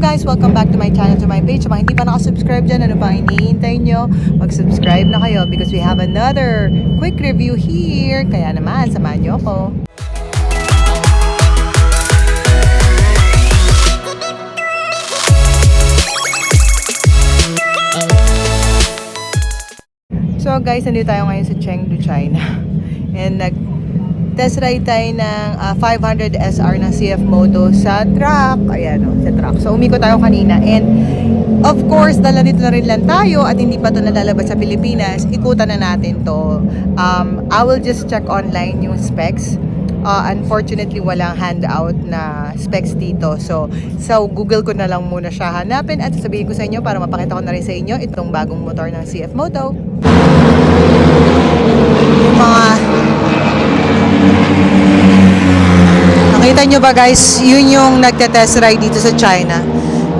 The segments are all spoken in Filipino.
guys, welcome back to my channel, to my page. Sa mga hindi pa nakasubscribe dyan, ano pa hinihintay nyo? Mag-subscribe na kayo because we have another quick review here. Kaya naman, samahan nyo ako. So guys, nandito tayo ngayon sa Chengdu, China. And test ride tayo ng 500 SR ng CF Moto sa truck. Ayan o, sa truck. So umikot tayo kanina. And of course, dala dito na rin lang tayo at hindi pa ito nalalabas sa Pilipinas. Ikutan na natin to. I will just check online yung specs. Unfortunately, walang handout na specs dito. So Google ko na lang muna siya hanapin at sasabihin ko sa inyo para mapakita ko na rin sa inyo itong bagong motor ng CF Moto. Yung mga nakita nyo ba guys, yun yung nagte-test ride dito sa China,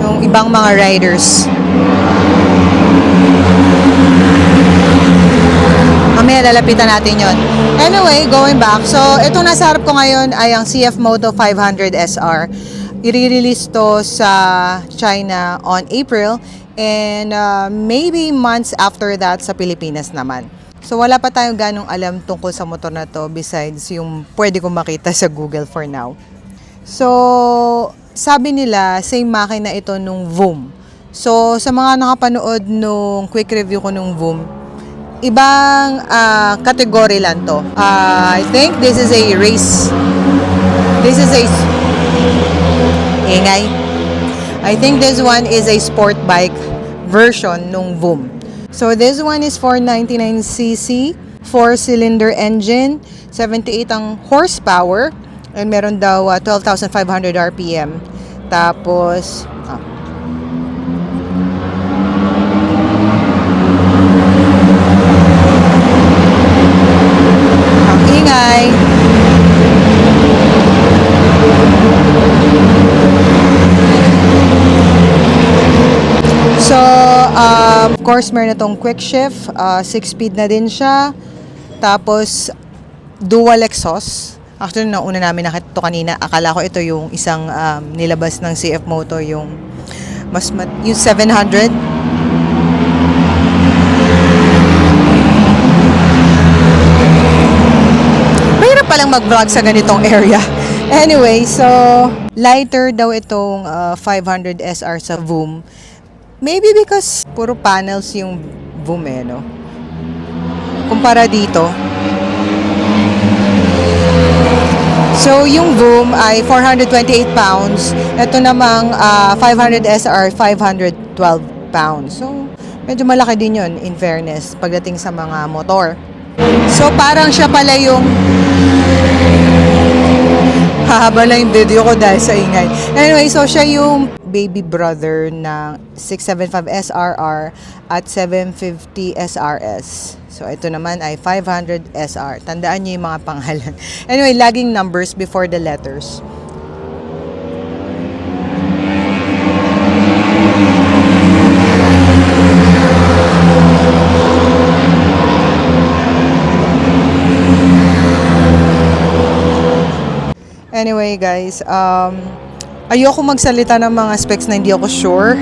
yung ibang mga riders. Mamaya lalapitan natin yon. Anyway, going back, so itong nasa harap ko ngayon ay ang CF Moto 500 SR. I-release to sa China on April and maybe months after that sa Pilipinas naman. So wala pa tayong ganong alam tungkol sa motor na to besides yung pwede kong makita sa Google for now. So sabi nila same makina ito nung VOOM. So sa mga nakapanood nung quick review ko nung VOOM, ibang category lang to. I think this is a race. This is a ingay. I think this one is a sport bike version nung VOOM. So this one is 499cc, 4-cylinder engine, 78 ang horsepower, and meron daw 12,500 RPM. Tapos, ang ingay. So, of course, meron na itong quick shift, 6-speed na din siya. Tapos, dual exhaust. Actually, nauna namin nakita ito kanina. Akala ko ito yung isang nilabas ng CF Moto, yung yung 700. Mahirap palang mag-vlog sa ganitong area. Anyway, so, lighter daw itong 500 SR sa VOOM. Maybe because puro panels yung VOOM no? Kumpara dito. So, yung VOOM ay 428 pounds. Ito namang 500 SR, 512 pounds. So, medyo malaki din yun in fairness pagdating sa mga motor. So, parang siya pala yung hahaba lang yung video ko dahil sa ingay. Anyway, so siya yung baby brother ng 675 SRR at 750 SRS. So, ito naman ay 500 SR. Tandaan niyo yung mga pangalan. Anyway, laging numbers before the letters. Anyway guys, ayoko magsalita ng mga specs na hindi ako sure.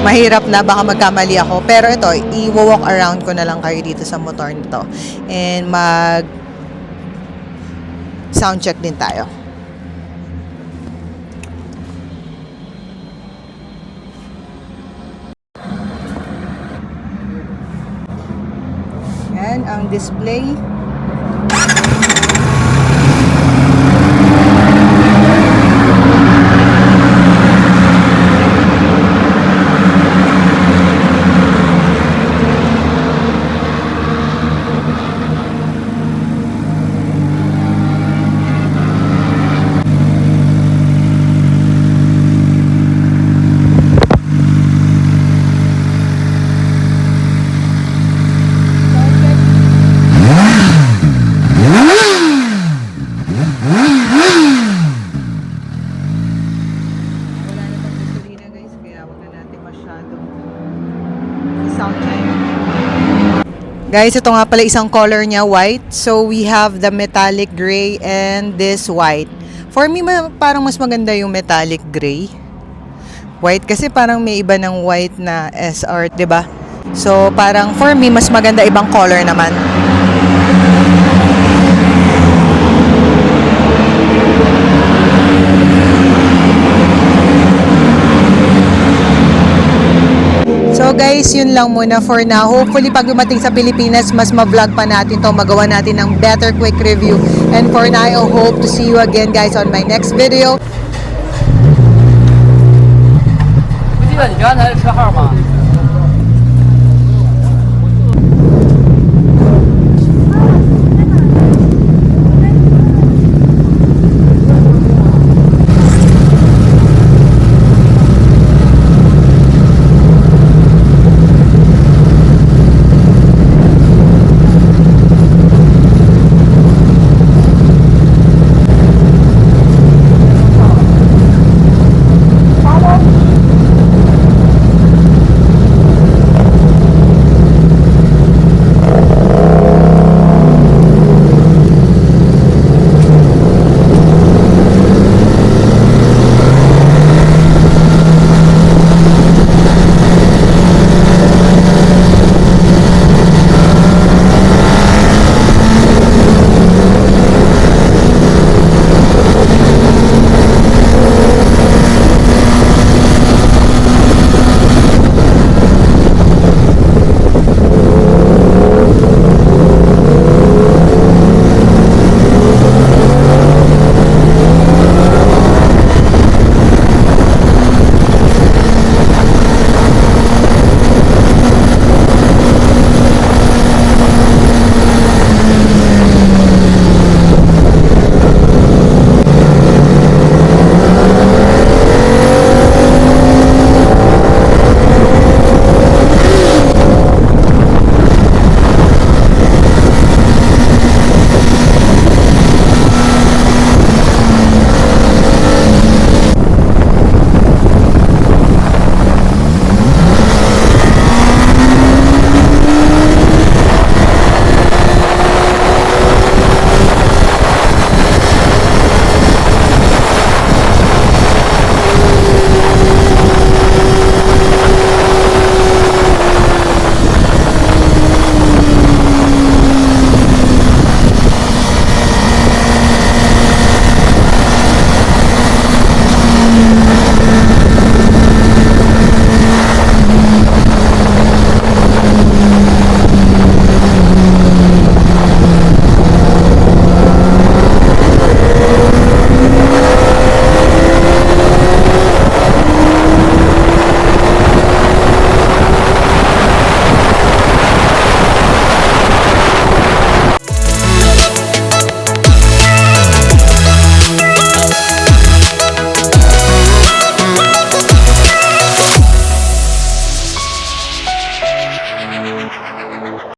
Mahirap na, baka magkamali ako. Pero ito, i-walk around ko na lang kayo dito sa motor nito. And sound check din tayo. Yan ang display. Guys, ito nga pala isang color niya, white. So, we have the metallic gray and this white. For me, parang mas maganda yung metallic gray. White kasi parang may iba ng white na SR, 'di ba? So, parang for me, mas maganda ibang color naman. So guys, yun lang muna for now. Hopefully pag dumating sa Pilipinas, mas ma-vlog pa natin to, magawa natin ng better quick review. And for now, I hope to see you again guys on my next video. 不记得你刚才的车号吗？